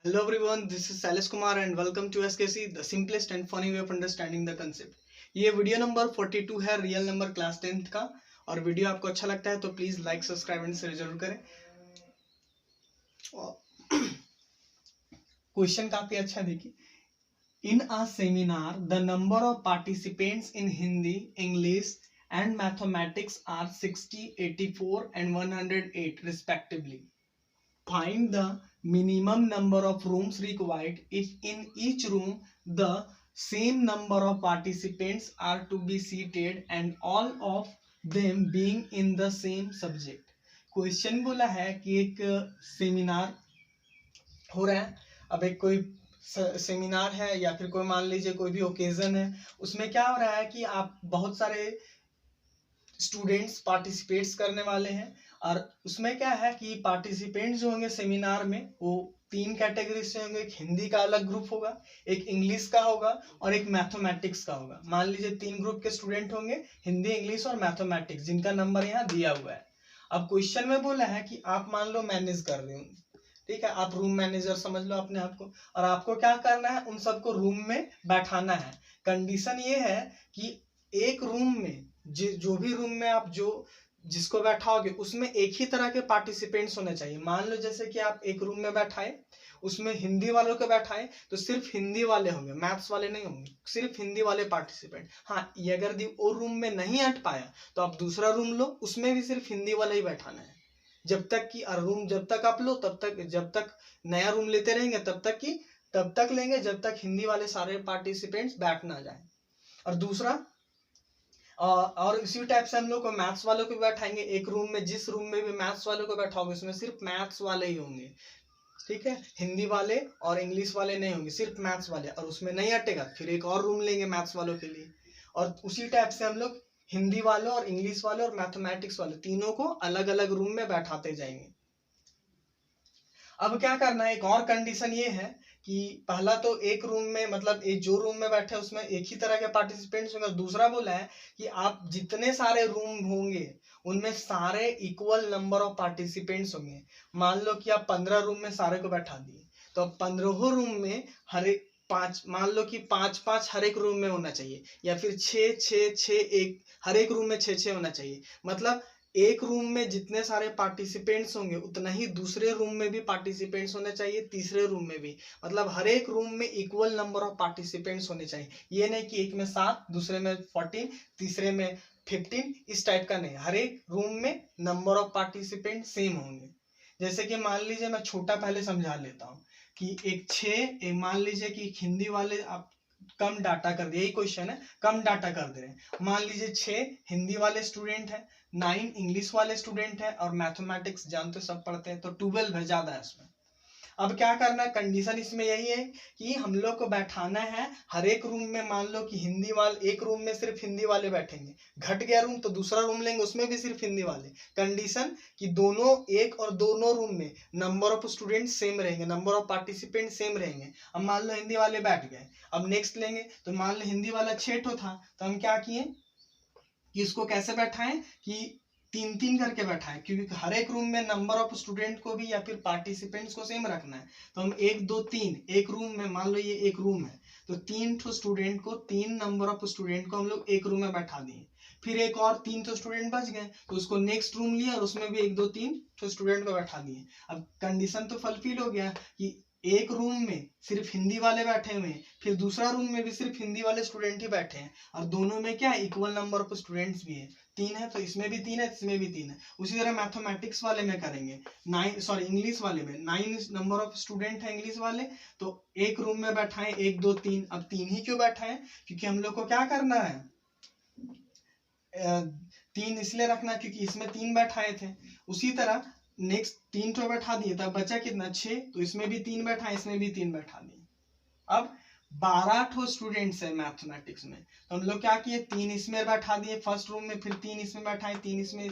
Hello everyone, this is Salish Kumar and welcome to SKC, the simplest and funny way of understanding the concept. ये video number 42 है real number class 10th का। और video आपको अच्छा लगता है तो please like subscribe and share जरूर करें। क्वेश्चन काफी अच्छा देखिए। In a seminar the number of participants in Hindi, English and mathematics are 60, 84 and 108 respectively. Find the minimum number of rooms required if in each room the same number of participants are to be seated and all of them being in the same subject. Question बोला है कि एक seminar हो रहा है। अब एक कोई सेमिनार है या फिर कोई मान लीजिए कोई भी ओकेजन है, उसमें क्या हो रहा है कि आप बहुत सारे स्टूडेंट्स पार्टिसिपेट्स करने वाले हैं। और उसमें क्या है कि पार्टिसिपेंट्स जो होंगे सेमिनार में वो तीन कैटेगरी से होंगे। एक हिंदी का अलग ग्रुप होगा, एक इंग्लिश का होगा और एक मैथमेटिक्स का होगा। मान लीजिए तीन ग्रुप के स्टूडेंट होंगे, हिंदी, इंग्लिश और मैथमेटिक्स, जिनका नंबर यहाँ दिया हुआ है। अब क्वेश्चन में बोला है कि आप मान लो मैनेज कर रहे हो, ठीक है, आप रूम मैनेजर समझ लो अपने आप को, और आपको क्या करना है, उन सबको रूम में बैठाना है। कंडीशन ये है कि एक रूम में जो भी रूम में आप जिसको बैठाओगे उसमें एक ही तरह के पार्टिसिपेंट्स होने चाहिए। मान लो जैसे कि आप एक रूम में बैठाए, उसमें हिंदी वालों को बैठाए तो सिर्फ हिंदी वाले होंगे, मैथ्स वाले नहीं होंगे, सिर्फ हिंदी वाले पार्टिसिपेंट। हाँ, ये अगर वो रूम में नहीं अट पाया तो आप दूसरा रूम लो, उसमें भी सिर्फ हिंदी वाला ही बैठाना है। जब तक कि रूम जब तक आप लो तब तक, जब तक नया रूम लेते रहेंगे तब तक लेंगे जब तक हिंदी वाले सारे पार्टिसिपेंट्स बैठ ना जाए। और दूसरा और इसी टाइप से हम लोग को मैथ्स वालों को बैठाएंगे एक रूम में। जिस रूम में भी मैथ्स वालों को बैठाओगे उसमें सिर्फ मैथ्स वाले ही होंगे, ठीक है, हिंदी वाले और इंग्लिश वाले नहीं होंगे, सिर्फ मैथ्स वाले। और उसमें नहीं हटेगा फिर एक और रूम लेंगे मैथ्स वालों के लिए। और उसी टाइप से हम लोग हिंदी वालों और इंग्लिश वाले और मैथमेटिक्स वाले तीनों को अलग अलग रूम में बैठाते जाएंगे। अब क्या करना है, एक और कंडीशन ये है कि पहला तो एक रूम में, मतलब एक जो रूम में बैठे उसमें एक ही तरह के पार्टिसिपेंट्स होंगे। दूसरा बोला है कि आप जितने सारे रूम होंगे उनमें सारे इक्वल नंबर ऑफ पार्टिसिपेंट्स होंगे। मान लो कि आप 15 रूम में सारे को बैठा दिए तो अब 15 रूम में हर एक पांच, मान लो कि पांच पांच हर एक रूम में होना चाहिए, या फिर 6 6 6 एक हर एक रूम में 6 6 होना चाहिए। मतलब एक रूम में जितने सारे पार्टिसिपेंट्स होंगे उतना ही दूसरे रूम में भी पार्टिसिपेंट्स होने चाहिए, तीसरे रूम में भी। मतलब हर एक रूम में इक्वल नंबर ऑफ पार्टिसिपेंट्स होने चाहिए। ये नहीं कि एक में 7, दूसरे में 14, तीसरे में 15, इस टाइप का नहीं। हर एक रूम में नंबर ऑफ पार्टिसिपेंट सेम होंगे। जैसे कि मान लीजिए मैं छोटा पहले समझा लेता हूँ कि एक 6, मान लीजिए कि हिंदी वाले आप कम डाटा कर दिए, यही क्वेश्चन है, कम डाटा कर दे रहे हैं। मान लीजिए 6 हिंदी वाले स्टूडेंट है, 9 इंग्लिश वाले स्टूडेंट है और मैथमेटिक्स जानते सब पढ़ते हैं तो 12 है, ज्यादा है उसमें। अब क्या करना है, कंडीशन इसमें यही है कि हम लोग को बैठाना है हर एक रूम में। मान लो कि हिंदी वाले एक रूम में सिर्फ हिंदी वाले बैठेंगे, घट गया रूम तो दूसरा रूम लेंगे उसमें भी सिर्फ हिंदी वाले। कंडीशन कि दोनों एक और दोनों रूम में नंबर ऑफ स्टूडेंट सेम रहेंगे, नंबर ऑफ पार्टिसिपेंट सेम रहेंगे। अब मान लो हिंदी वाले बैठ गए, अब नेक्स्ट लेंगे तो मान लो हिंदी वाला 6 था तो हम क्या किए कि इसको कैसे बैठाएं कि 3 3 करके बैठाएं, क्योंकि हर एक रूम में नंबर ऑफ स्टूडेंट को भी या फिर पार्टिसिपेंट्स को सेम रखना है। तो हम 1 2 3 एक रूम में, मान लो ये एक रूम है तो 3 स्टूडेंट को, 3 नंबर ऑफ स्टूडेंट को हम लोग एक रूम में बैठा दिए। फिर एक और 3 स्टूडेंट बच गए तो उसको नेक्स्ट रूम लिया और उसमें भी 1 2 3 स्टूडेंट को बैठा दिए। अब कंडीशन तो फुलफिल हो गया कि एक रूम में सिर्फ हिंदी वाले बैठे हुए हैं, फिर दूसरा रूम में भी सिर्फ हिंदी वाले स्टूडेंट ही बैठे हैं, और दोनों में क्या इक्वल नंबर ऑफ स्टूडेंट्स भी है, 3 है तो इसमें भी 3 है, इसमें भी 3 है। उसी तरह मैथमेटिक्स वाले में करेंगे, 9 सॉरी इंग्लिश वाले में 9 नंबर ऑफ स्टूडेंट है इंग्लिश वाले, तो एक रूम में बैठाएं 1 2 3। अब 3 ही क्यों बैठाएं, क्योंकि हम लोग को क्या करना है, 3 इसलिए रखना क्योंकि इसमें 3 बैठाए थे। उसी तरह नेक्स्ट 3 तो बैठा दिए तब बचा कितना 6, तो इसमें भी 3 बैठा, इसमें भी 3 बैठा दिए। अब 12 स्टूडेंट्स है मैथमेटिक्स में तो हम लोग क्या किए, 3 इसमें बैठा दिए फर्स्ट रूम में, फिर 3 इसमें बैठाए, 3 इसमें।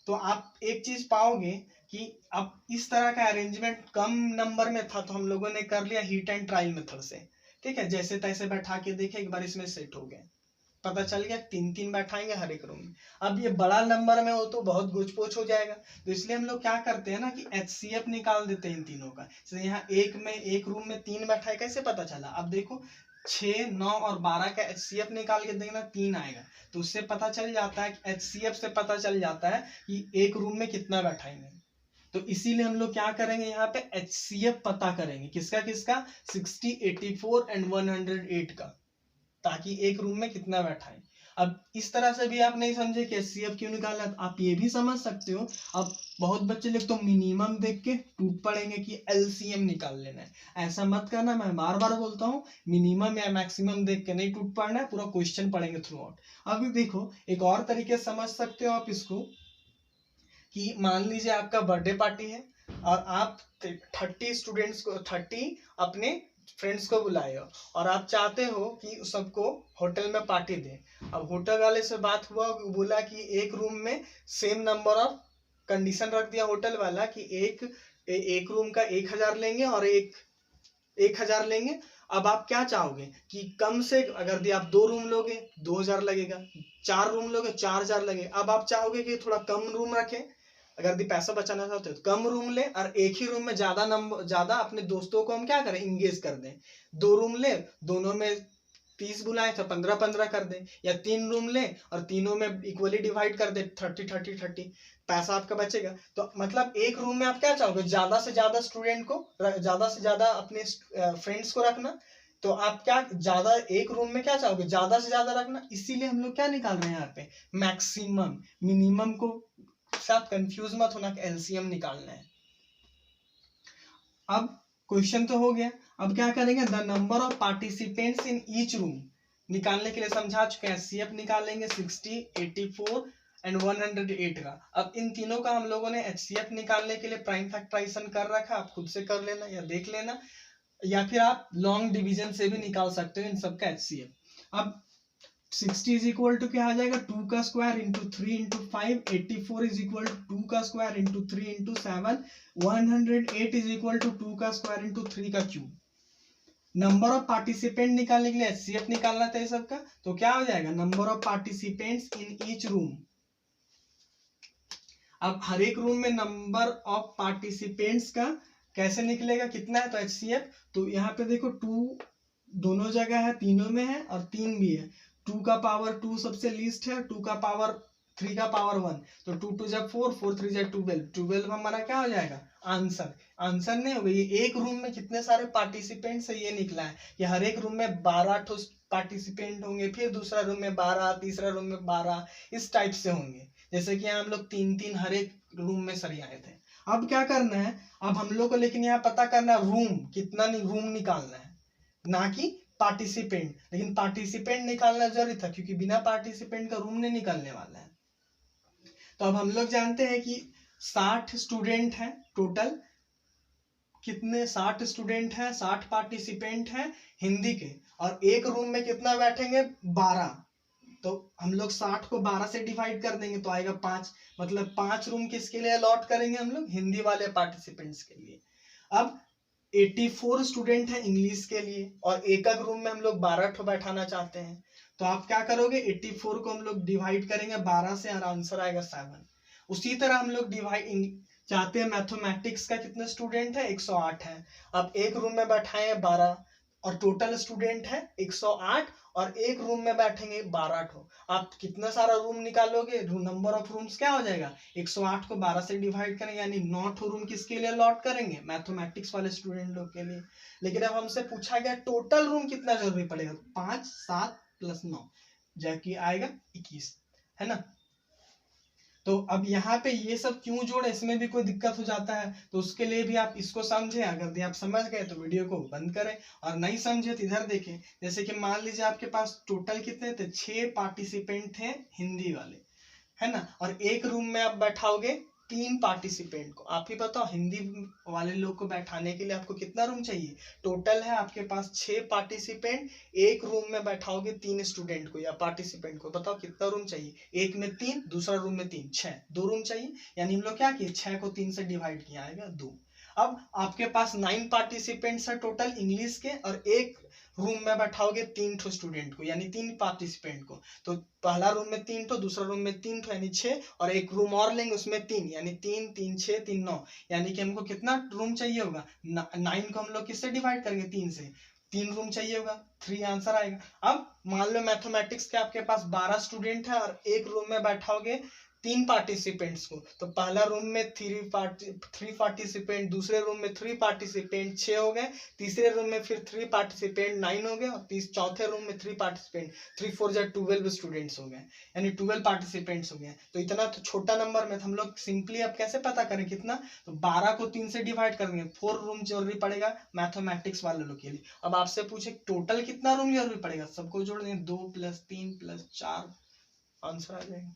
तो आप एक चीज पाओगे कि अब इस तरह का अरेंजमेंट कम नंबर में था तो हम लोगों ने कर लिया हीट एंड ट्रायल मेथड से, ठीक है, जैसे तैसे बैठा के देखे, एक बार इसमें सेट हो गए। पता चल गया, 3-3 बैठाएंगे हर एक रूम में। अब ये बड़ा नंबर में हो तो बहुत गुच पोच हो जाएगा, तो इसलिए हम लोग क्या करते हैं ना कि HCF निकाल देते हैं इन तीनों का। तो यहाँ एक रूम में 3 बैठाए, कैसे पता चला? अब देखो 6, 9 और 12 का HCF निकाल के देखना, 3 आएगा, तो उससे पता चल जाता है, HCF से पता चल जाता है कि एक रूम में कितना बैठाएंगे। तो इसीलिए हम लोग क्या करेंगे, यहाँ पे HCF पता करेंगे, किसका किसका, 60, 84 एंड 108 का, ताकि एक रूम में कितना बैठाएं। अब इस तरह से भी आप नहीं समझे कि HCF क्यों निकाला, तो आप ये भी समझ सकते हो। अब बहुत बच्चे लोग तो मिनिमम देख के टूट पड़ेंगे कि LCM निकाल लेना है। ऐसा मत करना, मैं बार बार बोलता हूँ, मिनिमम या मैक्सिमम देख के नहीं टूट पड़ना है, पूरा क्वेश्चन पढ़ेंगे थ्रू आउट। अभी देखो एक और तरीके से समझ सकते हो आप इसको, कि मान लीजिए आपका बर्थडे पार्टी है और आप 30 स्टूडेंट्स को, 30 अपने फ्रेंड्स को बुलाए हो और आप चाहते हो कि सबको होटल में पार्टी दें। अब होटल वाले से बात हुआ, बोला कि एक रूम में सेम नंबर ऑफ, कंडीशन रख दिया होटल वाला कि एक रूम का 1000 लेंगे और 1000 लेंगे। अब आप क्या चाहोगे कि कम से, अगर आप 2 रूम लोगे 2000 लगेगा, 4 रूम लोगे 4000 लगेगा। अब आप चाहोगे कि थोड़ा कम रूम रखें, अगर पैसा बचाना चाहते हो तो कम रूम ले, और एक ही रूम में ज्यादा अपने दोस्तों को हम क्या करें, इंगेज कर दें। 2 रूम ले, दोनों में 30 बुलाए तो 15-15 कर दें, या 3 रूम ले और तीनों में इक्वली डिवाइड कर दे, 30-30-30, पैसा आपका बचेगा। तो मतलब एक रूम में आप क्या चाहोगे, ज्यादा से ज्यादा स्टूडेंट को, ज्यादा से ज्यादा अपने फ्रेंड्स को रखना। तो आप क्या ज्यादा, एक रूम में क्या चाहोगे, ज्यादा से ज्यादा रखना। इसीलिए हम लोग क्या निकाल रहे हैं यहाँ पे, मैक्सिमम। मिनिमम को साथ कंफ्यूज मत होना कि LCM निकालना है। अब क्वेश्चन तो हो गया, अब क्या करेंगे, the number of participants in each room निकालने के लिए समझा चुके हैं। HCF निकालेंगे 60, 84 एंड 108 का। अब इन तीनों का हम लोगों ने HCF निकालने के लिए प्राइम फैक्टराइजेशन कर रखा, आप खुद से कर लेना या देख लेना, या फिर आप लॉन्ग डिवीजन से भी निकाल सकते हो इन सबका HCF। अब 60 इज इक्वल टू क्या आ जाएगा, 2 का square into 3 into 5, 84 is equal to 2 का square into 3 into 7, 108 is equal to 2 का स्क्वायर इंटू 3 का क्यूब। नंबर ऑफ पार्टिसिपेंट निकालने के लिए HCF निकालना था ये सबका, तो क्या हो जाएगा, number of participants in each room. अब हर एक रूम में नंबर ऑफ पार्टिसिपेंट्स का कैसे निकलेगा, कितना है, तो HCF, तो यहाँ पे देखो 2 दोनों जगह है, तीनों में है और 3 भी है। 2 का पावर 2 सबसे लीस्ट है, 2 का पावर 3 का पावर 1, तो 2 2 जा 4, 4 3 जा 12, 12 हमारा क्या हो जाएगा, आंसर। आंसर नहीं हो गई, एक रूम में कितने सारे पार्टिसिपेंट्स है ये निकला है, कि हर एक रूम में 12 पार्टिसिपेंट होंगे, फिर दूसरा रूम में 12, तीसरा रूम में 12, इस टाइप से होंगे। जैसे कि हम लोग 3-3 हर एक रूम में सरियाए थे। अब क्या करना है, अब हम लोग को लेकिन यहाँ पता करना है रूम कितना, रूम निकालना है, ना कि पार्टिसिपेंट। लेकिन पार्टिसिपेंट निकालना जरूरी था, क्योंकि बिना पार्टिसिपेंट का रूम नहीं निकलने वाला है। तो अब हम लोग जानते हैं कि 60 स्टूडेंट हैं टोटल, कितने, 60 स्टूडेंट हैं, 60 पार्टिसिपेंट हैं हिंदी के, और एक रूम में कितना बैठेंगे, 12। तो हम लोग 60 को 12 से डिवाइड कर देंगे तो आएगा 5, मतलब 5 रूम किसके लिए अलॉट करेंगे हम लोग, हिंदी वाले पार्टिसिपेंट्स के लिए। अब 84 स्टूडेंट है इंग्लिश के लिए, और एक एक रूम में हम लोग 12 ठो बैठाना चाहते हैं, तो आप क्या करोगे, 84 को हम लोग डिवाइड करेंगे 12 से और आंसर आएगा 7। उसी तरह हम लोग डिवाइड चाहते हैं मैथमेटिक्स का, कितने स्टूडेंट है, 108 है। अब एक रूम में बैठाए हैं 12 और टोटल स्टूडेंट है 108, और एक रूम में बैठेंगे 12 ठो। आप कितना सारा रूम निकालोगे, नंबर ऑफ रूम्स क्या हो जाएगा, 108 को 12 से डिवाइड करेंगे, यानी 9 ठो रूम किसके लिए अलॉट करेंगे, मैथमेटिक्स वाले स्टूडेंट लोग के लिए। लेकिन अब हमसे पूछा गया टोटल रूम कितना जरूरी पड़ेगा, 5, 7 प्लस 9 जाके आएगा 21, है ना। तो अब यहाँ पे ये सब क्यों जोड़े, इसमें भी कोई दिक्कत हो जाता है, तो उसके लिए भी आप इसको समझे। अगर आप समझ गए तो वीडियो को बंद करें, और नहीं समझे तो इधर देखें। जैसे कि मान लीजिए आपके पास टोटल कितने थे, 6 पार्टिसिपेंट थे हिंदी वाले, है ना, और एक रूम में आप बैठाओगे 3 पार्टिसिपेंट को। आप ही बताओ हिंदी वाले लोग को बैठाने के लिए आपको कितना रूम चाहिए, टोटल है आपके पास 6 पार्टिसिपेंट, एक रूम में बैठाओगे 3 स्टूडेंट को या पार्टिसिपेंट को, बताओ कितना रूम चाहिए, एक में 3, दूसरा रूम में 3, 6, 2 रूम चाहिए। यानी हम लोग क्या किए, 6 को 3 से डिवाइड किया, आएगा 2। अब आपके पास 9 पार्टिसिपेंट्स है टोटल इंग्लिश के, और एक रूम में बैठाओगे 3 ठो स्टूडेंट को, यानी 3 पार्टिसिपेंट को। तो पहला रूम में 3 ठो, दूसरा रूम में 3 ठो यानी 6, और एक रूम और लेंगे उसमें 3, यानी 3 3 6 3 9, यानी कि हमको कितना रूम चाहिए होगा, 9 को हम लोग किससे डिवाइड करेंगे, 3 से, 3 रूम चाहिए होगा, 3 आंसर आएगा। अब मान लो मैथमेटिक्स के आपके पास 12 स्टूडेंट है और एक रूम में बैठाओगे 3 पार्टिसिपेंट्स को, तो पहला रूम में 3 पार्टिसिपेंट, दूसरे रूम में 3 पार्टिसिपेंट 6 हो गए, तीसरे रूम में फिर 3 पार्टिसिपेंट 9 हो गए, और चौथे रूम में 3 पार्टिसिपेंट, 3 4 जा 12 स्टूडेंट्स हो गए, यानी 12 पार्टिसिपेंट्स हो गए। तो इतना तो छोटा नंबर में हम लोग सिंपली अब कैसे पता करें कितना, तो 12 को 3 से डिवाइड करेंगे, 4 रूम जरूरी पड़ेगा मैथमेटिक्स वाले लोग के लिए। अब आपसे पूछे टोटल कितना रूम जरूरी पड़ेगा, सबको जोड़ देंगे, 2 + 3 + 4, आंसर आ जाएगा।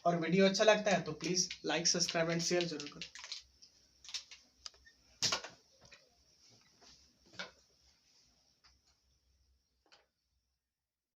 और वीडियो अच्छा लगता है तो please like subscribe and share जरूर करो।